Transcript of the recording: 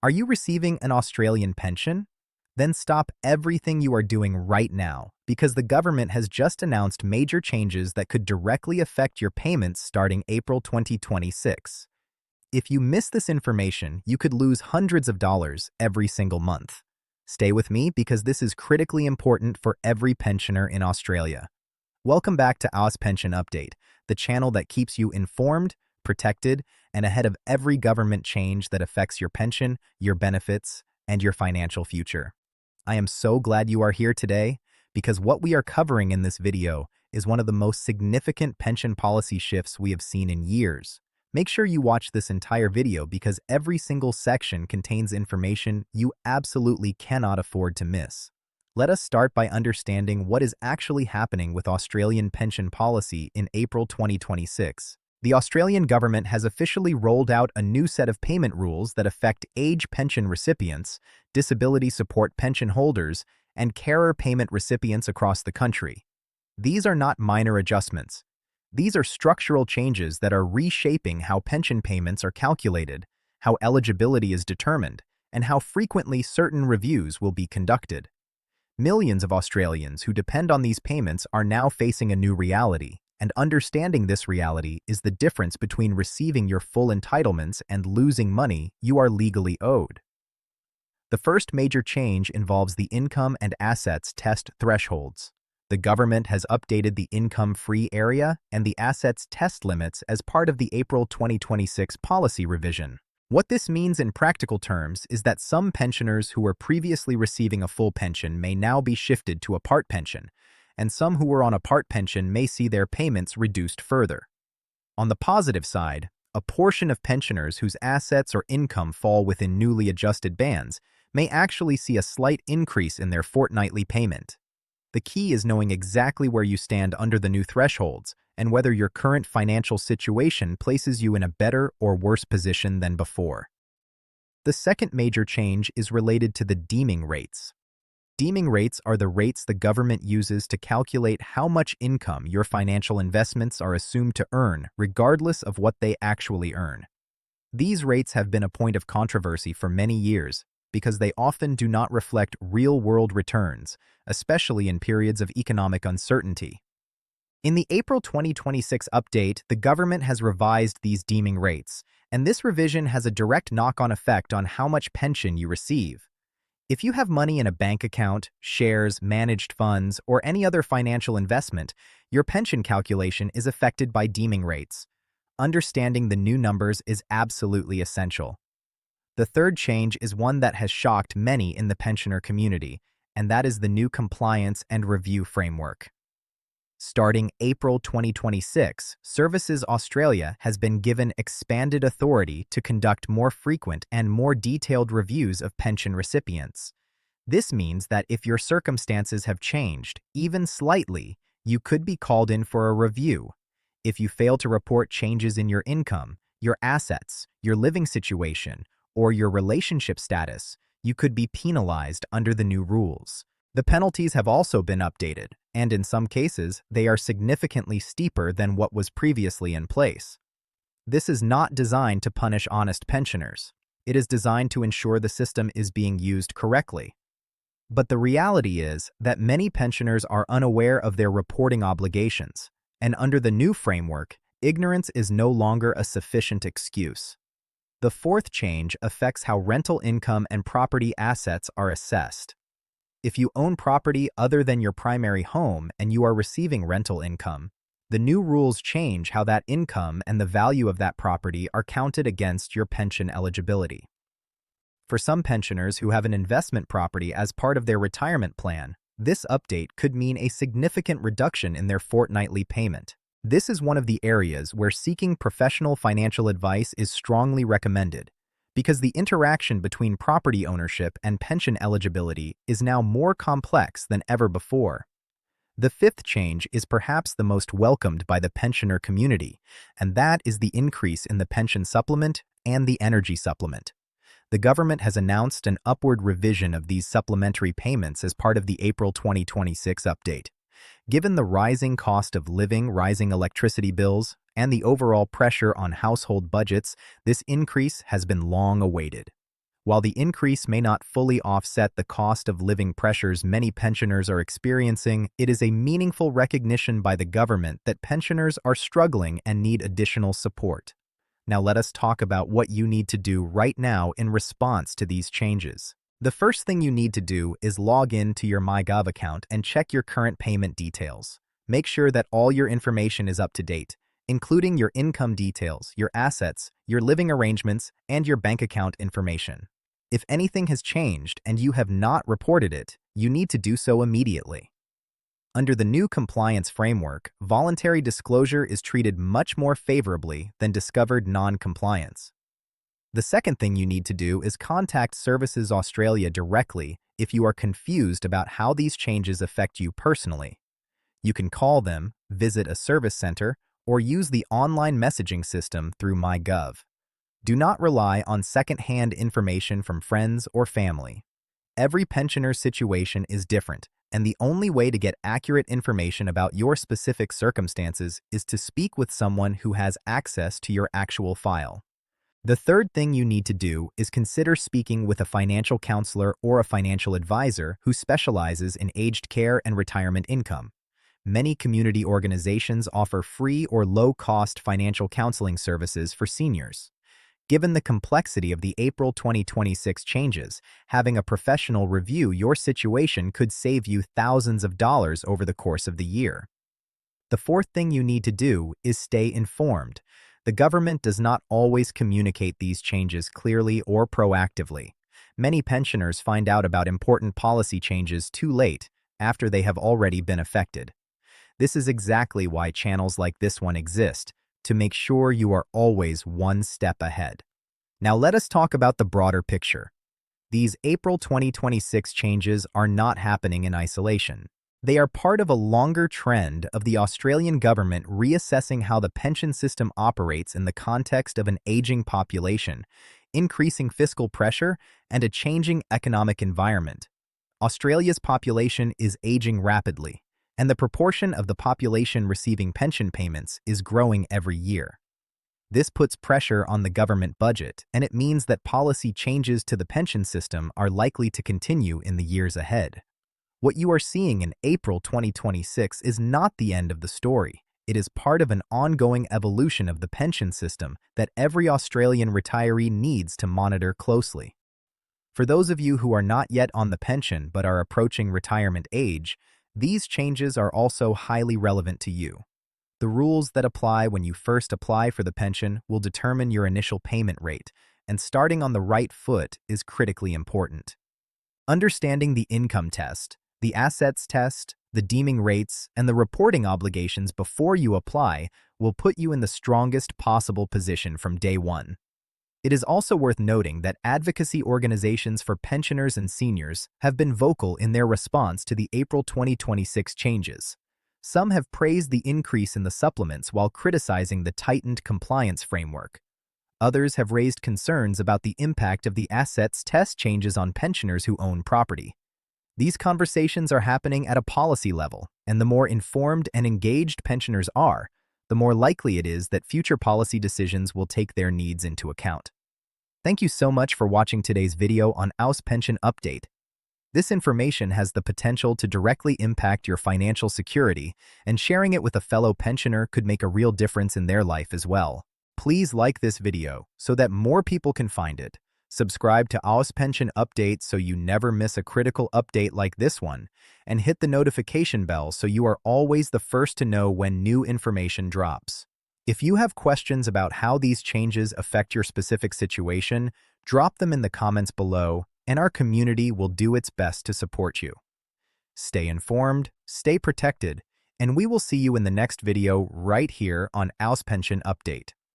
Are you receiving an Australian pension? Then stop everything you are doing right now, because the government has just announced major changes that could directly affect your payments starting April 2026. If you miss this information, you could lose hundreds of dollars every single month. Stay with me because this is critically important for every pensioner in Australia. Welcome back to Oz Pension Update, the channel that keeps you informed, protected, and ahead of every government change that affects your pension, your benefits, and your financial future. I am so glad you are here today because what we are covering in this video is one of the most significant pension policy shifts we have seen in years. Make sure you watch this entire video because every single section contains information you absolutely cannot afford to miss. Let us start by understanding what is actually happening with Australian pension policy in April 2026. The Australian government has officially rolled out a new set of payment rules that affect age pension recipients, disability support pension holders, and carer payment recipients across the country. These are not minor adjustments. These are structural changes that are reshaping how pension payments are calculated, how eligibility is determined, and how frequently certain reviews will be conducted. Millions of Australians who depend on these payments are now facing a new reality, and understanding this reality is the difference between receiving your full entitlements and losing money you are legally owed. The first major change involves the income and assets test thresholds. The government has updated the income-free area and the assets test limits as part of the April 2026 policy revision. What this means in practical terms is that some pensioners who were previously receiving a full pension may now be shifted to a part pension, and some who were on a part pension may see their payments reduced further. On the positive side, a portion of pensioners whose assets or income fall within newly adjusted bands may actually see a slight increase in their fortnightly payment. The key is knowing exactly where you stand under the new thresholds and whether your current financial situation places you in a better or worse position than before. The second major change is related to the deeming rates. Deeming rates are the rates the government uses to calculate how much income your financial investments are assumed to earn, regardless of what they actually earn. These rates have been a point of controversy for many years because they often do not reflect real-world returns, especially in periods of economic uncertainty. In the April 2026 update, the government has revised these deeming rates, and this revision has a direct knock-on effect on how much pension you receive. If you have money in a bank account, shares, managed funds, or any other financial investment, your pension calculation is affected by deeming rates. Understanding the new numbers is absolutely essential. The third change is one that has shocked many in the pensioner community, and that is the new compliance and review framework. Starting April 2026, Services Australia has been given expanded authority to conduct more frequent and more detailed reviews of pension recipients. This means that if your circumstances have changed, even slightly, you could be called in for a review. If you fail to report changes in your income, your assets, your living situation, or your relationship status, you could be penalized under the new rules. The penalties have also been updated, and in some cases, they are significantly steeper than what was previously in place. This is not designed to punish honest pensioners. It is designed to ensure the system is being used correctly. But the reality is that many pensioners are unaware of their reporting obligations, and under the new framework, ignorance is no longer a sufficient excuse. The fourth change affects how rental income and property assets are assessed. If you own property other than your primary home and you are receiving rental income, the new rules change how that income and the value of that property are counted against your pension eligibility. For some pensioners who have an investment property as part of their retirement plan, this update could mean a significant reduction in their fortnightly payment. This is one of the areas where seeking professional financial advice is strongly recommended, because the interaction between property ownership and pension eligibility is now more complex than ever before. The fifth change is perhaps the most welcomed by the pensioner community, and that is the increase in the pension supplement and the energy supplement. The government has announced an upward revision of these supplementary payments as part of the April 2026 update. Given the rising cost of living, rising electricity bills, and the overall pressure on household budgets, this increase has been long awaited. While the increase may not fully offset the cost of living pressures many pensioners are experiencing, it is a meaningful recognition by the government that pensioners are struggling and need additional support. Now let us talk about what you need to do right now in response to these changes. The first thing you need to do is log in to your MyGov account and check your current payment details. Make sure that all your information is up to date, including your income details, your assets, your living arrangements, and your bank account information. If anything has changed and you have not reported it, you need to do so immediately. Under the new compliance framework, voluntary disclosure is treated much more favorably than discovered non-compliance. The second thing you need to do is contact Services Australia directly if you are confused about how these changes affect you personally. You can call them, visit a service center, or use the online messaging system through MyGov. Do not rely on second-hand information from friends or family. Every pensioner's situation is different, and the only way to get accurate information about your specific circumstances is to speak with someone who has access to your actual file. The third thing you need to do is consider speaking with a financial counselor or a financial advisor who specializes in aged care and retirement income. Many community organizations offer free or low-cost financial counseling services for seniors. Given the complexity of the April 2026 changes, having a professional review your situation could save you thousands of dollars over the course of the year. The fourth thing you need to do is stay informed. The government does not always communicate these changes clearly or proactively. Many pensioners find out about important policy changes too late, after they have already been affected. This is exactly why channels like this one exist, to make sure you are always one step ahead. Now let us talk about the broader picture. These April 2026 changes are not happening in isolation. They are part of a longer trend of the Australian government reassessing how the pension system operates in the context of an aging population, increasing fiscal pressure, and a changing economic environment. Australia's population is aging rapidly, and the proportion of the population receiving pension payments is growing every year. This puts pressure on the government budget, and it means that policy changes to the pension system are likely to continue in the years ahead. What you are seeing in April 2026 is not the end of the story. It is part of an ongoing evolution of the pension system that every Australian retiree needs to monitor closely. For those of you who are not yet on the pension but are approaching retirement age, these changes are also highly relevant to you. The rules that apply when you first apply for the pension will determine your initial payment rate, and starting on the right foot is critically important. Understanding the income test, the assets test, the deeming rates, and the reporting obligations before you apply will put you in the strongest possible position from day one. It is also worth noting that advocacy organizations for pensioners and seniors have been vocal in their response to the April 2026 changes. Some have praised the increase in the supplements while criticizing the tightened compliance framework. Others have raised concerns about the impact of the assets test changes on pensioners who own property. These conversations are happening at a policy level, and the more informed and engaged pensioners are, the more likely it is that future policy decisions will take their needs into account. Thank you so much for watching today's video on Aus Pension Update. This information has the potential to directly impact your financial security, and sharing it with a fellow pensioner could make a real difference in their life as well. Please like this video so that more people can find it. Subscribe to Aus Pension Update so you never miss a critical update like this one, and hit the notification bell so you are always the first to know when new information drops. If you have questions about how these changes affect your specific situation, drop them in the comments below, and our community will do its best to support you. Stay informed, stay protected, and we will see you in the next video right here on Aus Pension Update.